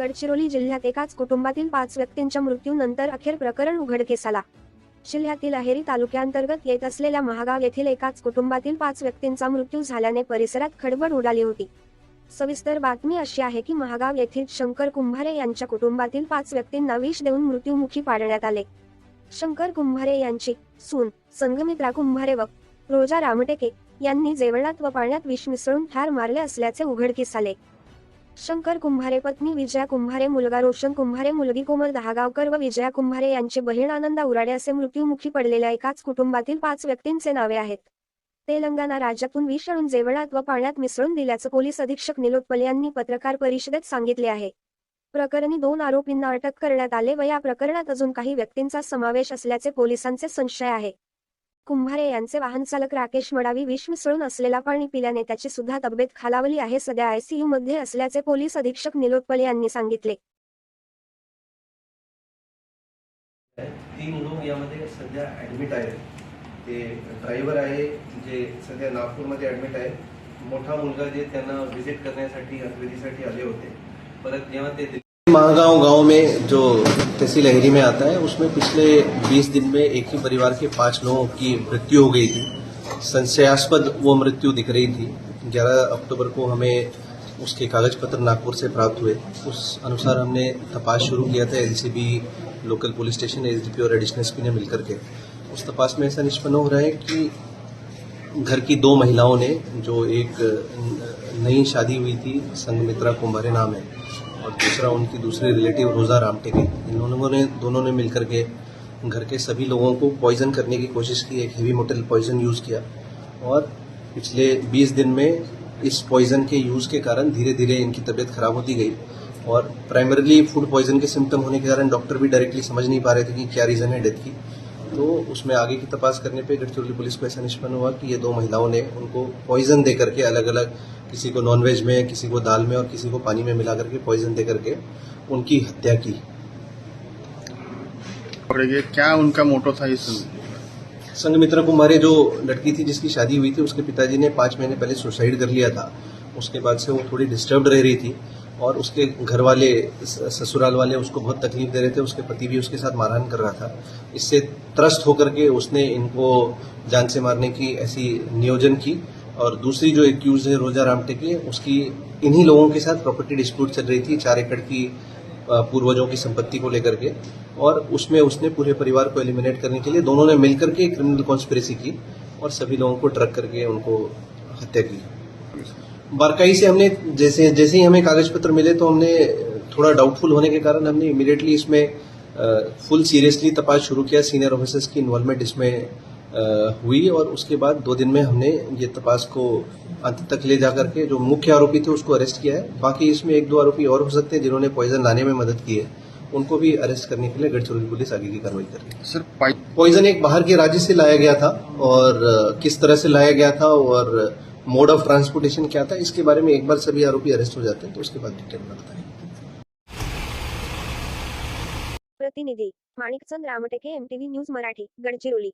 गडचिरोली जिल्ह्यात एकाच कुटुंबातील 5 व्यक्तींच्या मृत्यूनंतर अखेर प्रकरण उघडकीस आला। जिल्ह्यातील अहेरी तालुक्यांतर्गत येत असलेल्या महागाव येथील एकाच कुटुंबातील 5 व्यक्तींचा मृत्यू झाल्याने परिसरात खळबळ उडाली होती। सविस्तर बातमी अशी आहे की महागाव येथील शंकर कुंभारे यांच्या कुटुंबातील 5 व्यक्तींना विष देऊन मृत्युमुखी पाडण्यात आले। शंकर कुंभारे यांची सून संघमित्रा कुंभारे व रोजा रामटेके यांनी जेवणात व पाण्यात विष मिसळून ठार मारले असल्याचे उघडकीस आले। शंकर कुंभारे पत्नी विजया कुंभारे, मुलगा रोशन कुंभारे, मुलगी कोमल दहागावकर व विजया कुंभारे यांची बहीण आनंदा उराडे असे मृत्युमुखी पडलेल्या एकाच कुटुंबातील 5 व्यक्तींचे नावे आहेत। तेलंगणा राज्यातून विष आणून जेवणात व पाण्यात मिसळून दिल्याचं पोलीस अधीक्षक निलोत्पल यांनी पत्रकार परिषदेत सांगितले आहे। प्रकरणी 2 आरोपींना अटक करण्यात आले व या प्रकरणात अजून काही व्यक्तींचा समावेश असल्याचे पोलिसांचे संशय आहे। कुंभारे यांचे वाहनचालक राकेश मडावी विष मिसळून असलेला पाणी पिल्याने त्याची सुद्धा तब्येत खालावली आहे। सध्या आयसीयू मध्ये असल्याचे पोलीस अधीक्षक निलोत्पल यांनी सांगितले। 3 लोक यामध्ये सध्या ऍडमिट आहेत। ते ड्रायव्हर आहे जे सध्या नागपूरमध्ये ऍडमिट आहे। मोठा मुलगा जे त्यांना व्हिजिट करण्यासाठी अंत्यविधीसाठी आले होते। परत जेव्हा ते महागांव गांव में जो तहसील अहेरी में आता है उसमें पिछले 20 दिन में एक ही परिवार के 5 लोगों की मृत्यु हो गई थी। संशयास्पद वो मृत्यु दिख रही थी। 11 अक्टूबर को हमें उसके कागज पत्र नागपुर से प्राप्त हुए। उस अनुसार हमने तपास शुरू किया था। LCB, local police station, SDP और एडिशनल एसपी ने मिलकर के उस तपास में ऐसा निष्पन्न हो रहा है कि घर की 2 महिलाओं ने, जो एक नई शादी हुई थी संघमित्रा कुंभारे नाम है और दूसरा उनकी दूसरे रिलेटिव रोजा रामटेके, इन दोनों ने मिलकर के घर के सभी लोगों को पॉइजन करने की कोशिश की। एक हेवी मेटल पॉइजन यूज किया और पिछले 20 दिन में इस पॉइजन के यूज के कारण धीरे धीरे इनकी तबीयत खराब होती गई और प्राइमरीली फूड पॉइजन के सिम्टम होने के कारण डॉक्टर भी डायरेक्टली समझ नहीं पा रहे थे कि क्या रीजन है डेथ की। तो उसमें आगे की तपास करने पे गढ़चिरौली पुलिस को ऐसा निष्पन्न हुआ कि ये 2 महिलाओं ने उनको पॉइजन दे करके अलग अलग, किसी को नॉनवेज में, किसी को दाल में और किसी को पानी में मिला करके पॉइजन दे करके उनकी हत्या की। और ये क्या उनका मोटो था इस संघमित्रा कुंभारे जो लड़की थी जिसकी शादी हुई थी, उसके पिताजी ने 5 महीने पहले सुसाइड कर लिया था। उसके बाद से वो थोड़ी डिस्टर्ब्ड रह रही थी और उसके घर वाले, ससुराल वाले उसको बहुत तकलीफ दे रहे थे। उसके पति भी उसके साथ मारहान कर रहा था। इससे त्रस्त होकर के उसने इनको जान से मारने की ऐसी नियोजन की। और दूसरी जो एक्यूज है रोजा रामटेके, उसकी इन्हीं लोगों के साथ प्रॉपर्टी डिस्प्यूट चल रही थी 4 एकड़ की पूर्वजों की संपत्ति को लेकर के, और उसमें उसने पूरे परिवार को एलिमिनेट करने के लिए दोनों ने मिलकर के क्रिमिनल कॉन्स्पिरेसी की और सभी लोगों को ट्रक करके उनको हत्या की। बारकाई से हमने जैसे ही हमें कागज पत्र मिले तो हमने थोड़ा डाउटफुल होने के कारण हमने इमीडिएटली इसमें फुल सीरियसली तपास शुरू किया। सीनियर ऑफिसर्स की इन्वॉल्वमेंट इसमें हुई और उसके बाद 2 दिन में हमने ये तपास को अंत तक ले जाकर के जो मुख्य आरोपी थे उसको अरेस्ट किया है। बाकी इसमें 1-2 आरोपी और हो सकते हैं जिन्होंने पॉइजन लाने में मदद की है, उनको भी अरेस्ट करने के लिए गढ़चिरौली पुलिस आगे की कार्रवाई कर रही है। सर पॉइजन एक बाहर के राज्य से लाया गया था और किस तरह से लाया गया था और मोड ऑफ ट्रांसपोर्टेशन क्या था, इसके बारे में एक बार सभी आरोपी अरेस्ट हो जाते हैं तो उसके बाद डिटेल बनता है। प्रतिनिधी माणिकचंद रामटेके, MTV न्यूज मराठी, गडचिरोली।